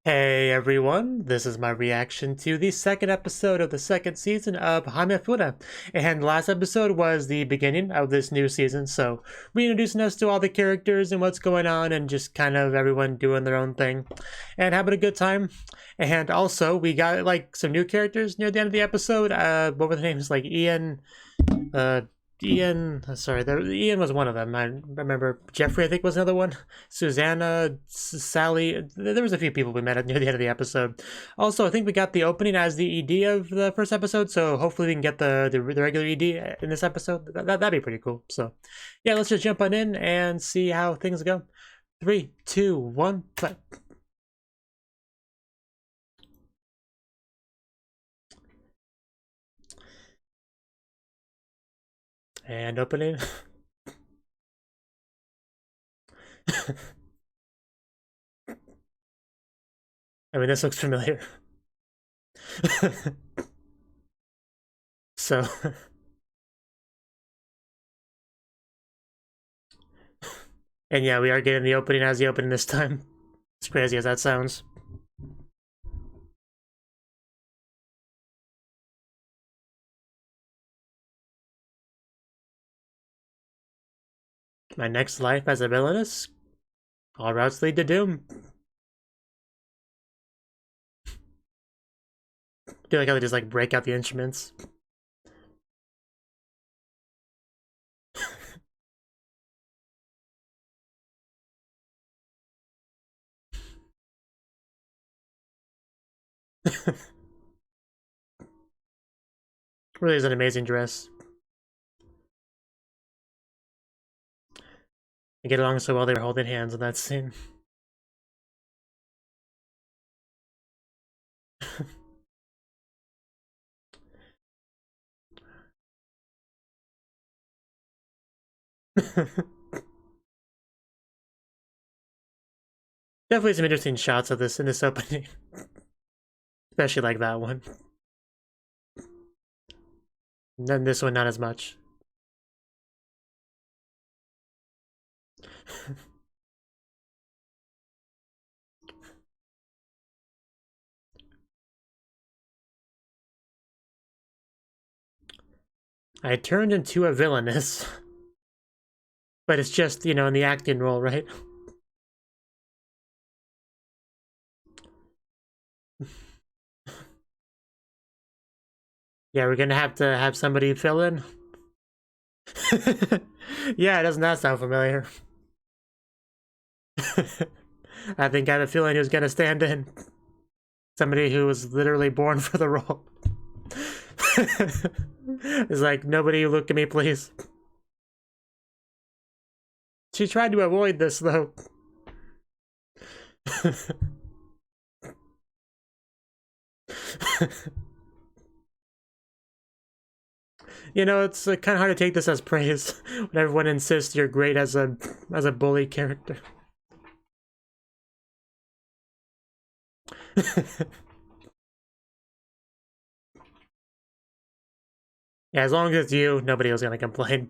Hey everyone, this is my reaction to the second episode of the second season of Hamefura. And last episode was the beginning of this new season, so reintroducing us to all the characters and what's going on and just kind of everyone doing their own thing and having a good time. And also, we got like some new characters near the end of the episode. What were the names? Like uh, sorry, Ian was one of them. I remember Jeffrey, I think, was another one. Susanna, Sally. There was a few people we met near the end of the episode. Also, I think we got the opening as the ED of the first episode, so hopefully we can get the regular ED in this episode. That'd be pretty cool. So, yeah, let's just jump on in and see how things go. 3, 2, 1, play. And opening. I mean, this looks familiar. So, and yeah, we are getting the opening as the opening this time. As crazy as that sounds. My next life as a villainess? All routes lead to doom. I feel like I would just like break out the instruments. Really is an amazing dress. They get along so well they were holding hands in that scene. Definitely some interesting shots of this in this opening. Especially like that one. And then this one not as much. I turned into a villainess. But it's just, you know, in the acting role, right? Yeah, we're gonna have to have somebody fill in. Yeah, doesn't that sound familiar? I think I have a feeling who's gonna stand in. Somebody who was literally born for the role. It's like, nobody look at me, please. She tried to avoid this, though. You know, it's kind of hard to take this as praise when everyone insists you're great as a bully character. Yeah, as long as it's you, nobody else gonna complain.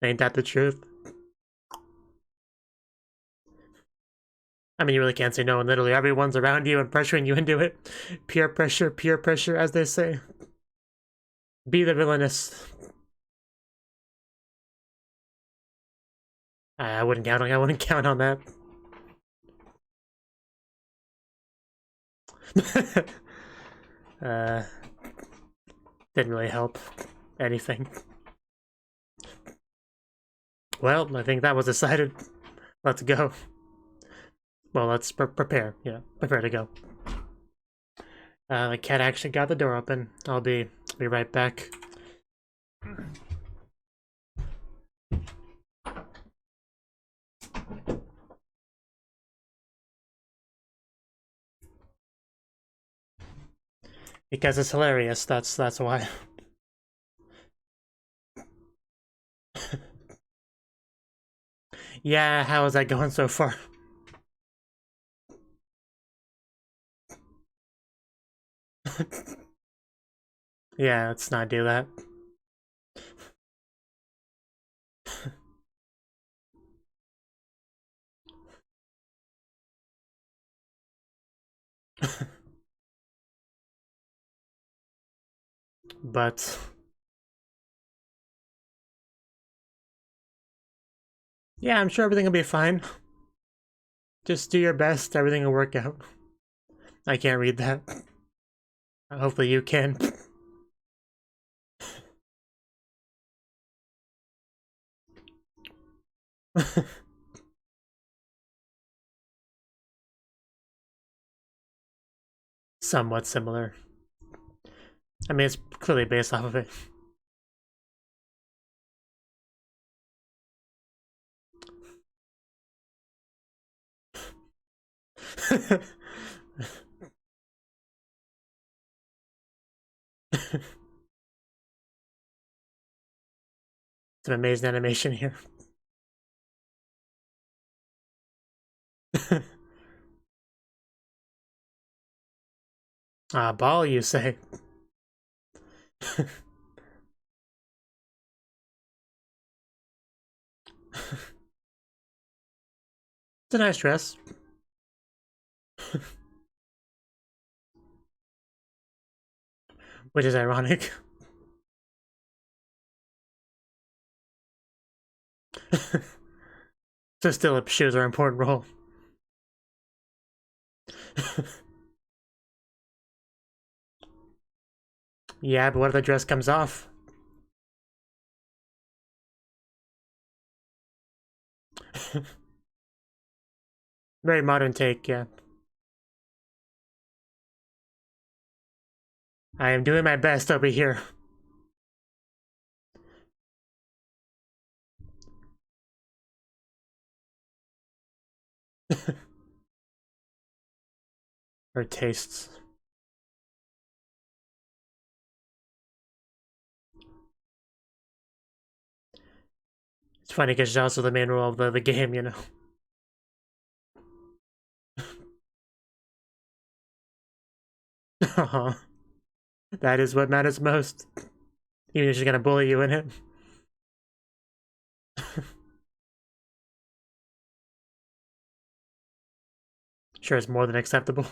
Ain't that the truth? I mean, you really can't say no, and literally everyone's around you and pressuring you into it. Peer pressure, as they say. Be the villainous. I wouldn't count on that. uh, didn't really help anything. Well, I think that was decided. Let's go. Well, let's prepare. You know, prepare to go. The cat actually got the door open. I'll be right back. Because it's hilarious. That's why. Yeah, how is that going so far? Yeah, let's not do that. But yeah, I'm sure everything will be fine. Just do your best, everything will work out. I can't read that. Hopefully you can. Somewhat similar. I mean, it's clearly based off of it. Some amazing animation here. Ball, you say? It's a nice dress. Which is ironic. So still, it shows our important role. Yeah, but what if the dress comes off? Very modern take, yeah. I am doing my best over here. Her tastes. It's funny because she's also the main role of the game, you know. That is what matters most. Even if she's gonna bully you in it. Sure, it's more than acceptable.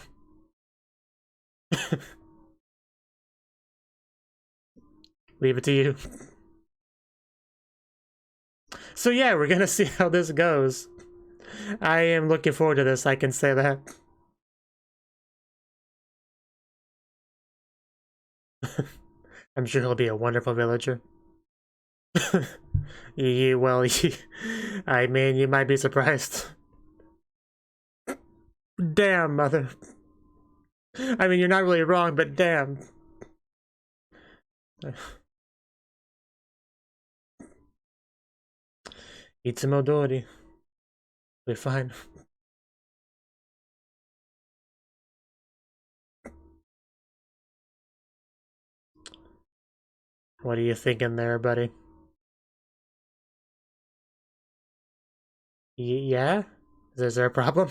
Leave it to you. So yeah, we're gonna see how this goes. I am looking forward to this, I can say that. I'm sure he'll be a wonderful villager. Well, I mean, you might be surprised. Damn, mother. I mean, you're not really wrong, but damn. Itsumo Dori. We're fine. What are you thinking there, buddy? Yeah? Is there a problem?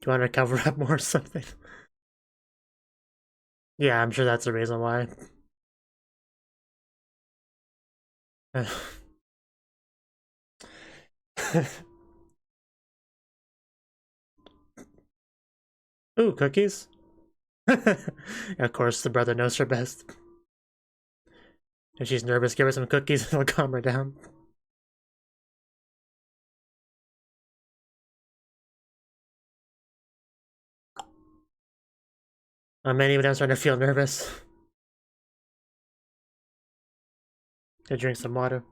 Do you want to cover up more or something? Yeah, I'm sure that's the reason why. Ooh, cookies? Of course, the brother knows her best. If she's nervous, give her some cookies and it'll calm her down. Many of them starting to feel nervous. To drink some water.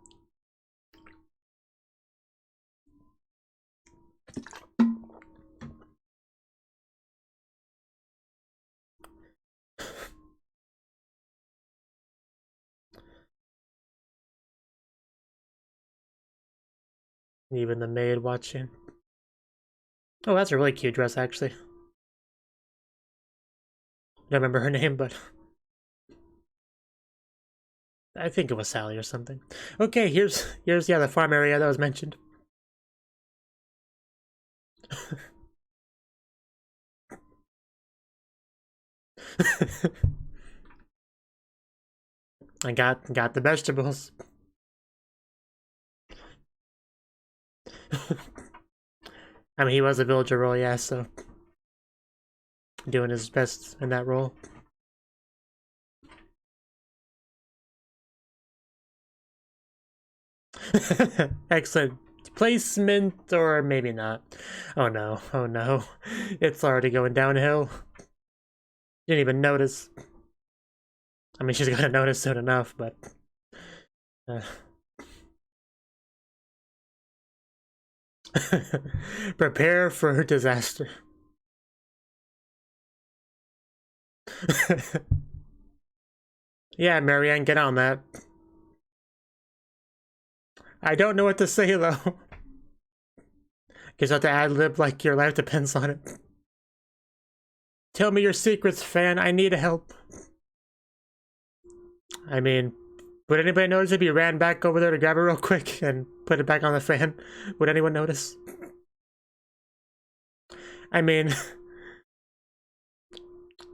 Even the maid watching. Oh, that's a really cute dress, actually. I don't remember her name, but I think it was Sally or something. Okay, here's yeah, the farm area that was mentioned. I got the vegetables. I mean, he was a villager role, yeah, so doing his best in that role. Excellent placement, or maybe not. Oh no, oh no. It's already going downhill. Didn't even notice. I mean, she's gonna notice soon enough, but... Prepare for disaster. Yeah, Marianne, get on that. I don't know what to say, though. Guess I have to ad-lib like your life depends on it. Tell me your secrets, fan. I need help. I mean, would anybody notice if you ran back over there to grab it real quick and put it back on the fan? Would anyone notice? I mean,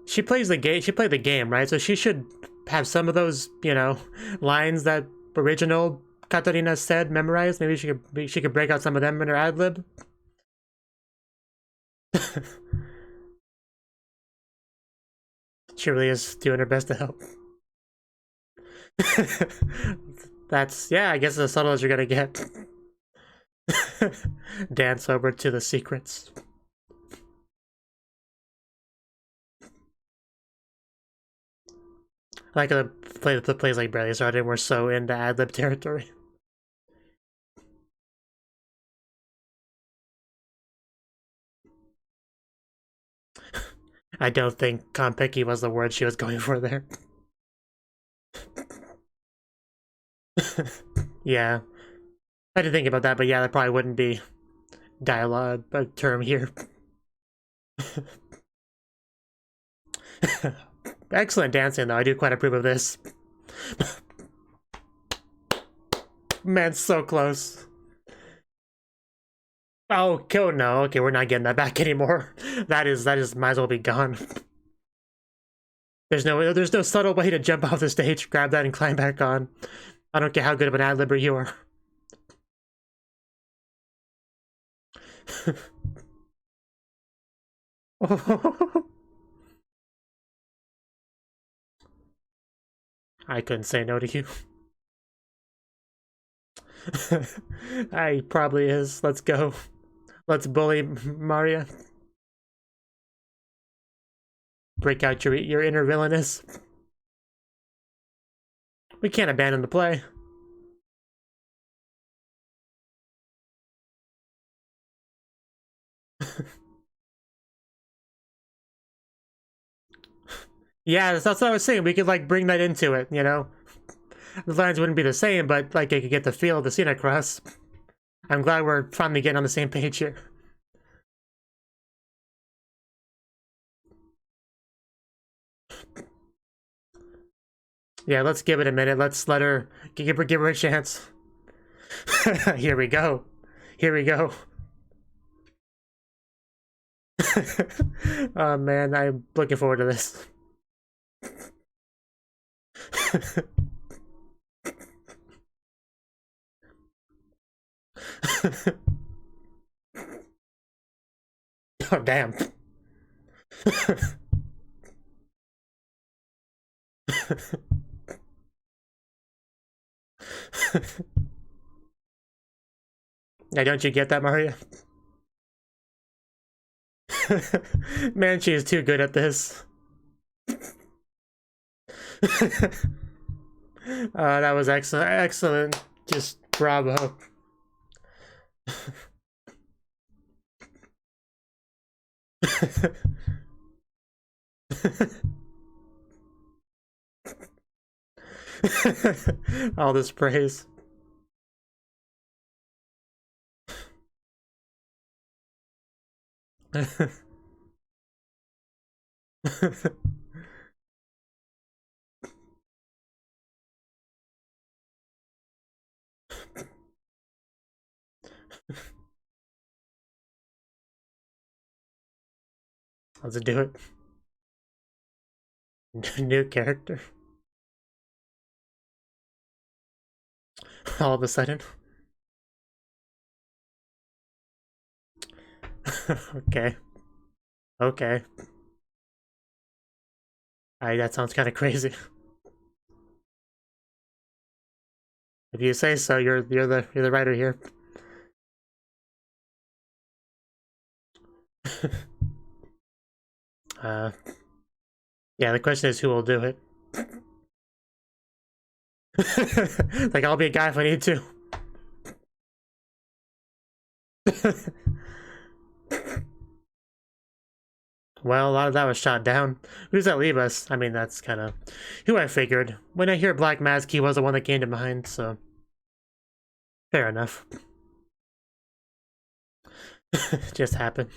she plays the game. She played the game, right? So she should have some of those, you know, lines that original Katarina said memorized. Maybe she could break out some of them in her ad lib. She really is doing her best to help. That's, yeah, I guess as subtle as you're gonna get. Dance over to the secrets. I like the plays like barely started and we're so into ad-lib territory. I don't think Konpeki was the word she was going for there. Yeah. I didn't think about that, but yeah, that probably wouldn't be dialogue, a term here. Excellent dancing, though. I do quite approve of this. Man, so close. Oh, no. Okay, we're not getting that back anymore. That is might as well be gone. There's no subtle way to jump off the stage, grab that, and climb back on. I don't care how good of an ad-libber you are. I couldn't say no to you. I probably is. Let's go. Let's bully Maria. Break out your inner villainess. We can't abandon the play. Yeah, that's what I was saying. We could, like, bring that into it, you know? The lines wouldn't be the same, but, like, I could get the feel of the scene across. I'm glad we're finally getting on the same page here. Yeah, let's give it a minute. Let's let her... give her a chance. Here we go. Here we go. Oh, man, I'm looking forward to this. Oh, damn. Now, don't you get that, Maria? Man, she is too good at this. That was excellent. Excellent. Just bravo. All this praise. Let's do it. New character. All of a sudden. Okay. Okay. That sounds kind of crazy. If you say so, you're the writer here. Yeah, the question is who will do it. Like, I'll be a guy if I need to. Well, a lot of that was shot down. Who does that leave us? I mean, that's kind of who I figured. When I hear Black Mask, he was the one that came to mind, so fair enough. Just happened.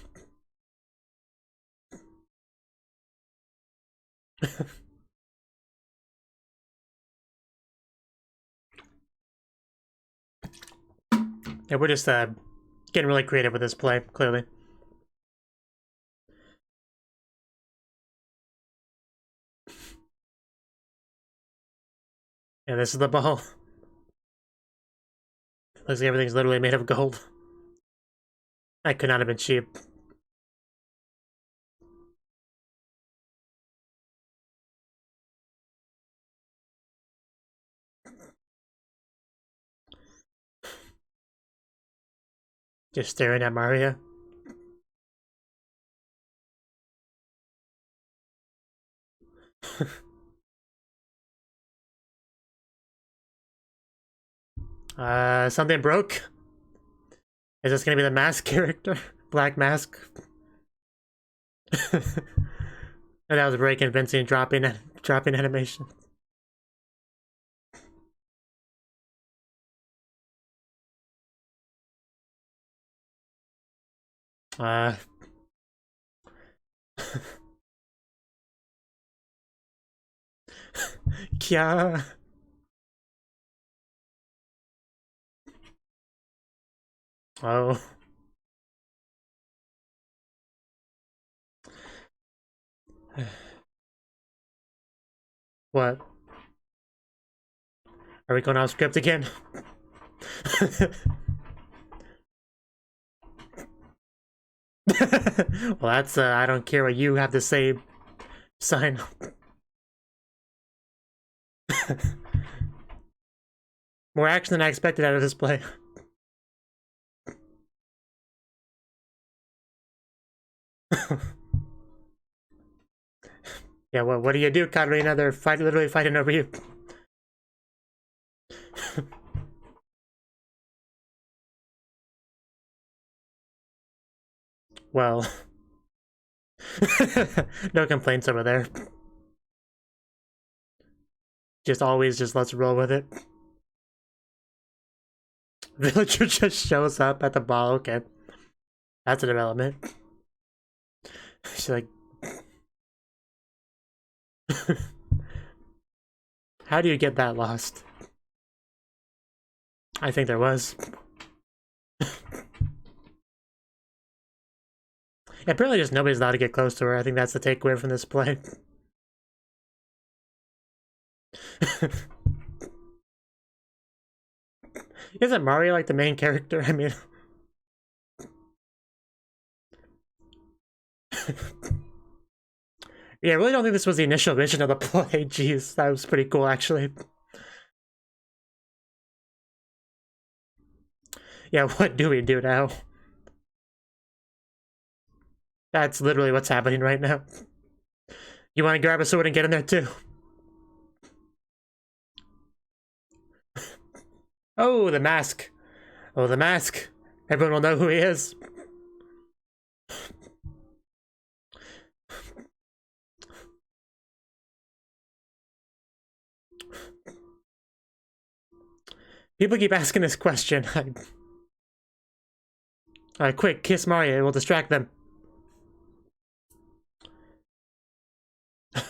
Yeah, we're just getting really creative with this play, clearly. Yeah, this is the ball. Looks like everything's literally made of gold. That could not have been cheap. Just staring at Mario. Something broke? Is this gonna be the mask character? Black Mask? And that was very convincing dropping animation. Kya. Oh. What? Are we going off script again? Well, that's I don't care what you have to say sign. More action than I expected out of this play. Yeah, well, what do you do, Katarina? They're literally fighting over you. Well, no complaints over there. Just always just let's roll with it. Villager just shows up at the ball. Okay, that's a development. She's like, how do you get that lost? I think there was. Apparently just nobody's allowed to get close to her. I think that's the takeaway from this play. Isn't Mario like the main character? I mean... Yeah, I really don't think this was the initial vision of the play. Jeez, that was pretty cool, actually. Yeah, what do we do now? That's literally what's happening right now. You want to grab a sword and get in there too? Oh, the mask. Oh, the mask. Everyone will know who he is. People keep asking this question. Quick, kiss Mario. It will distract them.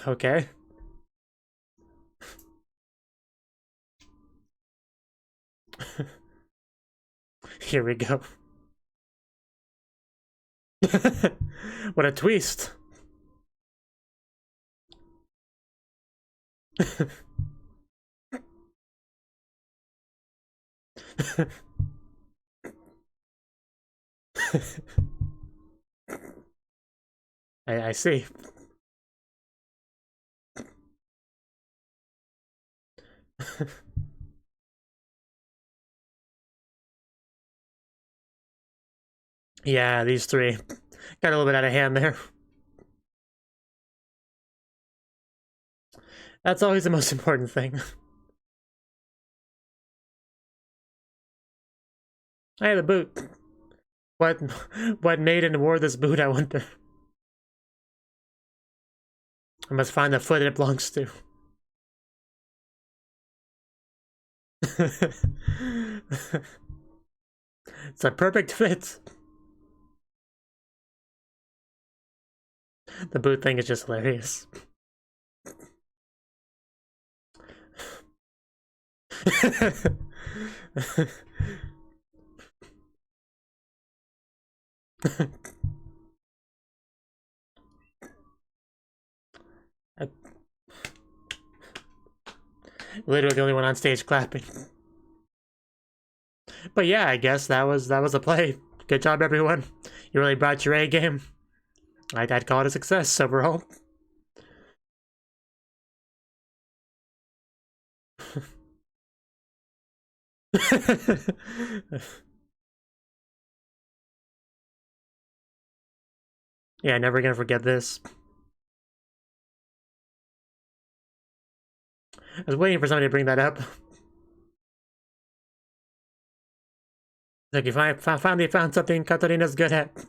Okay. Here we go. What a twist. I see. Yeah, these three got a little bit out of hand there. That's always the most important thing. Hey, the boot. What maiden wore this boot, I wonder? I must find the foot it belongs to. It's a perfect fit. The boot thing is just hilarious. Literally the only one on stage clapping. But yeah, I guess that was a play. Good job, everyone. You really brought your A game. I'd call it a success overall. Yeah, never gonna forget this. I was waiting for somebody to bring that up. Like, if I finally found something Katarina's good at.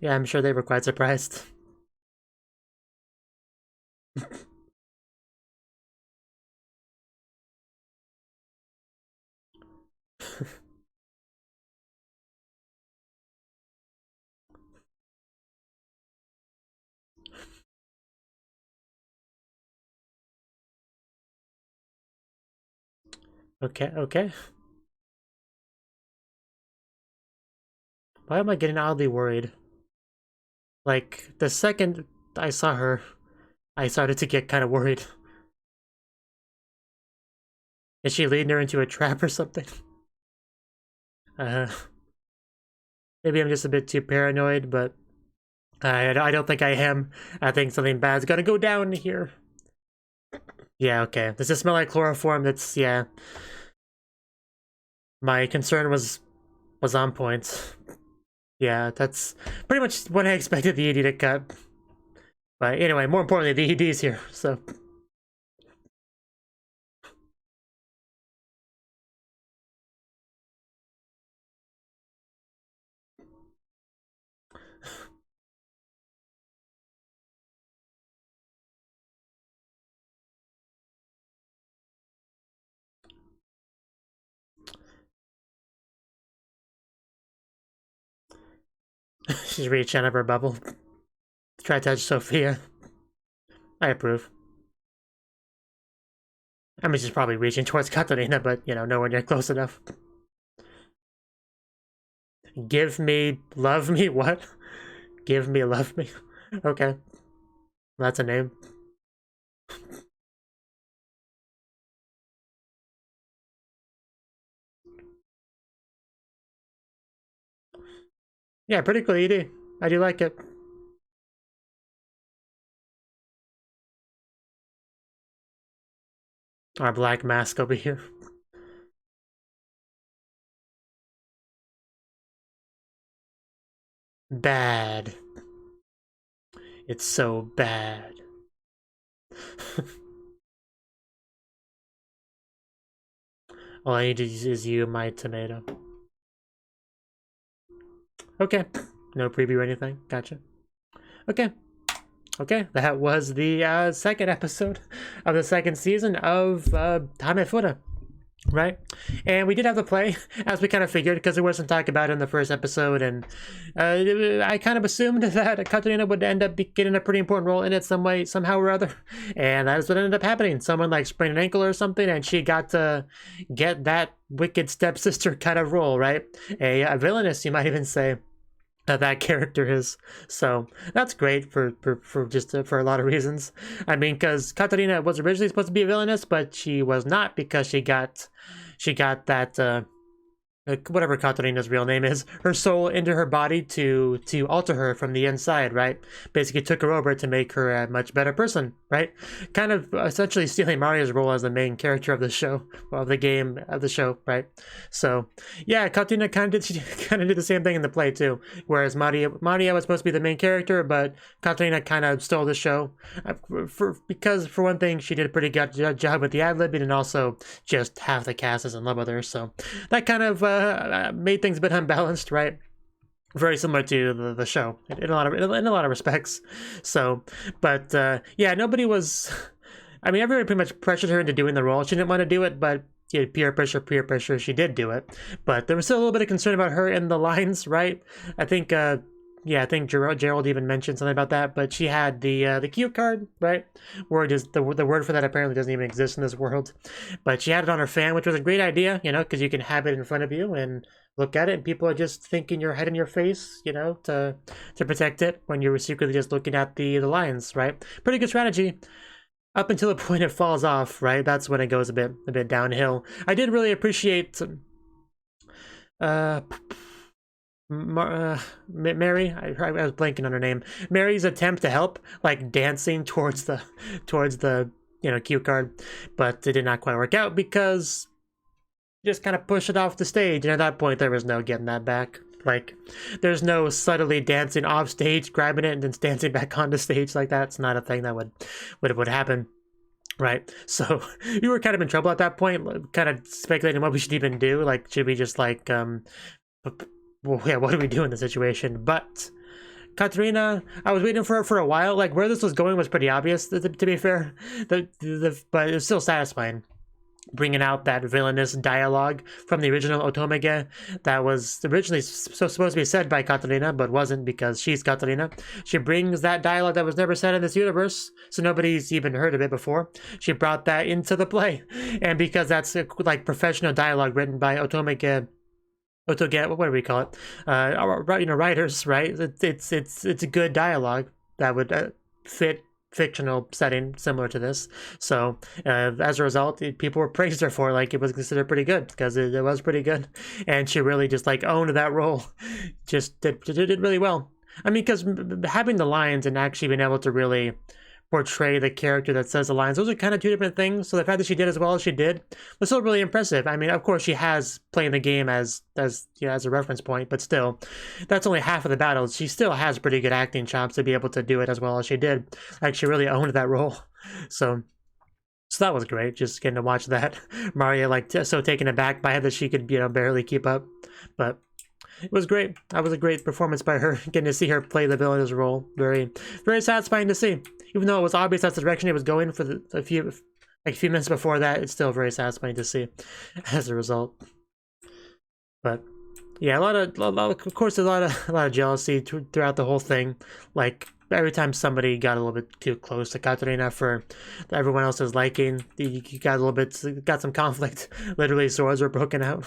Yeah, I'm sure they were quite surprised. Okay. Why am I getting oddly worried? Like, the second I saw her, I started to get kind of worried. Is she leading her into a trap or something? Maybe I'm just a bit too paranoid, but I don't think I am. I think something bad's gonna go down here. Yeah, okay. Does it smell like chloroform? That's, yeah. My concern was on point. Yeah, that's pretty much what I expected the ED to cut. But anyway, more importantly, the ED's here, so. She's reached out of her bubble. Try to touch Sophia. I approve. I mean, she's probably reaching towards Katarina, but, you know, nowhere near close enough. Give me, love me, what? Give me, love me. Okay. That's a name. Yeah, pretty cool ED. I do like it. Our black mask over here. Bad. It's so bad. All I need is you, my tomato. Okay. No preview or anything. Gotcha. Okay. Okay, that was the second episode of the second season of Hamefura, right? And we did have to play, as we kind of figured, because there was some talk about it in the first episode, and I kind of assumed that Katarina would end up getting a pretty important role in it some way, somehow or other, and that is what ended up happening. Someone like sprained an ankle or something, and she got to get that wicked stepsister kind of role, right? A villainess, you might even say. That character is, so that's great for a lot of reasons. I mean, because Katarina was originally supposed to be a villainess, but she was not, because she got that whatever Katarina's real name is, her soul into her body to alter her from the inside, right? Basically took her over to make her a much better person, right? Kind of essentially stealing Mario's role as the main character of the show, of the game, of the show, right? So, yeah, Katarina kind of did the same thing in the play too, whereas Maria was supposed to be the main character, but Katarina kind of stole the show, because for one thing, she did a pretty good job with the ad-libbing, and also just half the cast is in love with her, so that kind of made things a bit unbalanced, right? Very similar to the show in a lot of respects. So, but yeah, nobody was. I mean, everybody pretty much pressured her into doing the role. She didn't want to do it, but yeah, peer pressure. She did do it, but there was still a little bit of concern about her in the lines, right? I think. Yeah, I think Gerald even mentioned something about that, but she had the cue card, right? Where just the word for that apparently doesn't even exist in this world, but she had it on her fan, which was a great idea, you know, because you can have it in front of you and look at it, and people are just thinking your head in your face, you know, to protect it when you're secretly just looking at the lines, right? Pretty good strategy. Up until the point it falls off, right? That's when it goes a bit downhill. I did really appreciate Mary, I was blanking on her name. Mary's attempt to help, like dancing towards the cue card, but it did not quite work out because just kind of pushed it off the stage, and at that point there was no getting that back. Like, there's no subtly dancing off stage, grabbing it, and then dancing back on the stage like that. It's not a thing that would happen. Right, so we were kind of in trouble at that point, kind of speculating what we should even do. Like, should we just like well, yeah, what do we do in the situation? But Katarina, I was waiting for her for a while. Like, where this was going was pretty obvious, to be fair. But it was still satisfying. Bringing out that villainous dialogue from the original Otomege that was originally supposed to be said by Katarina, but wasn't because she's Katarina. She brings that dialogue that was never said in this universe, so nobody's even heard of it before. She brought that into the play. And because that's like professional dialogue written by Otomege, what do we call it? Writers, right? It's a good dialogue that would fit fictional setting similar to this. So as a result, people were praised her for, like, it was considered pretty good because it was pretty good, and she really just like owned that role. Just did really well. I mean, because having the lines and actually being able to really portray the character that says the lines, those are kind of two different things. So the fact that she did as well as she did was still really impressive. I mean, of course, she has playing the game as you know, as a reference point, but still, that's only half of the battle. She still has pretty good acting chops to be able to do it as well as she did. Like, she really owned that role. So that was great, just getting to watch that. Maria, like, so taken aback by it that she could, you know, barely keep up. But it was great. That was a great performance by her. Getting to see her play the villain's role, very, very satisfying to see. Even though it was obvious that's the direction it was going for a few minutes before that, it's still very satisfying to see as a result. But yeah, a lot of course, a lot of jealousy throughout the whole thing. Like, every time somebody got a little bit too close to Katarina for everyone else's liking, you got some conflict. Literally, swords were broken out.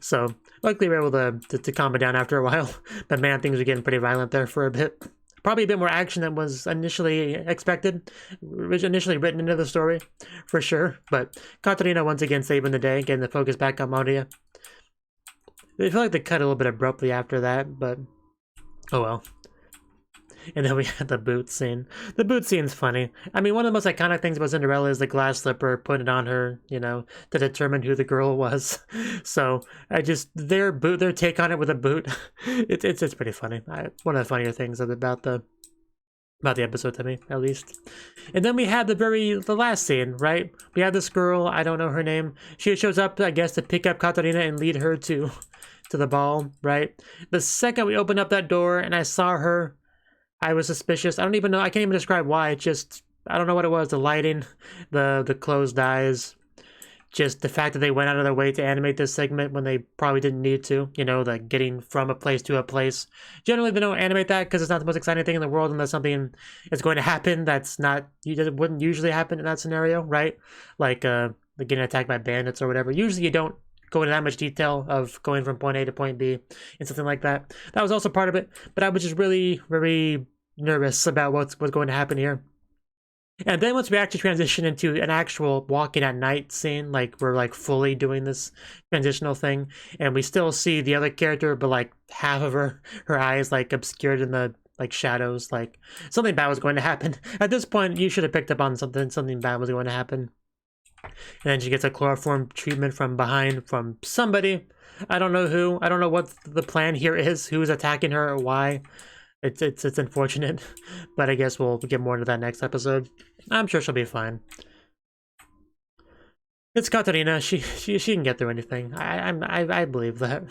So luckily we were able to calm it down after a while. But man, things were getting pretty violent there for a bit. Probably a bit more action than was initially expected, initially written into the story, for sure. But Katarina once again saving the day, getting the focus back on Maria. I feel like they cut a little bit abruptly after that, but oh well. And then we had the boot scene. The boot scene's funny. I mean, one of the most iconic things about Cinderella is the glass slipper, putting it on her, you know, to determine who the girl was. So their take on it with a boot, it's pretty funny. One of the funnier things about the episode to me, at least. And then we had the last scene, right? We had this girl, I don't know her name. She shows up, I guess, to pick up Katarina and lead her to the ball, right? The second we opened up that door and I saw her, I was suspicious. I don't even know. I can't even describe why. It just, I don't know what it was. The lighting, the closed eyes, just the fact that they went out of their way to animate this segment when they probably didn't need to. You know, the getting from a place to a place. Generally, they don't animate that because it's not the most exciting thing in the world unless something is going to happen that's not, that wouldn't usually happen in that scenario, right? Like getting attacked by bandits or whatever. Usually you don't go into that much detail of going from point A to point B and something like that. That was also part of it, but I was just really, very nervous about what's going to happen here. And then once we actually transition into an actual walking at night scene, like we're like fully doing this transitional thing, and we still see the other character, but like half of her eyes like obscured in the like shadows, like something bad was going to happen. At this point, you should have picked up on something bad was going to happen. And then she gets a chloroform treatment from behind from somebody. I don't know who. I don't know what the plan here is. Who's attacking her or why. It's unfortunate, but I guess we'll get more into that next episode. I'm sure she'll be fine. It's Katarina. She can get through anything. I believe that.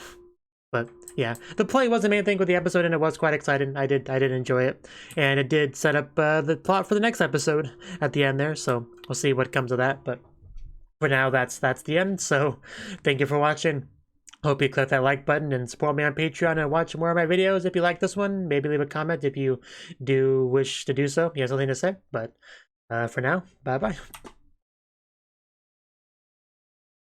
But yeah, the play was the main thing with the episode, and it was quite exciting. I did enjoy it, and it did set up the plot for the next episode at the end there. So we'll see what comes of that. But for now, that's the end. So thank you for watching. Hope you click that like button and support me on Patreon and watch more of my videos. If you like this one, maybe leave a comment if you do wish to do so. You have something to say. But for now, bye-bye.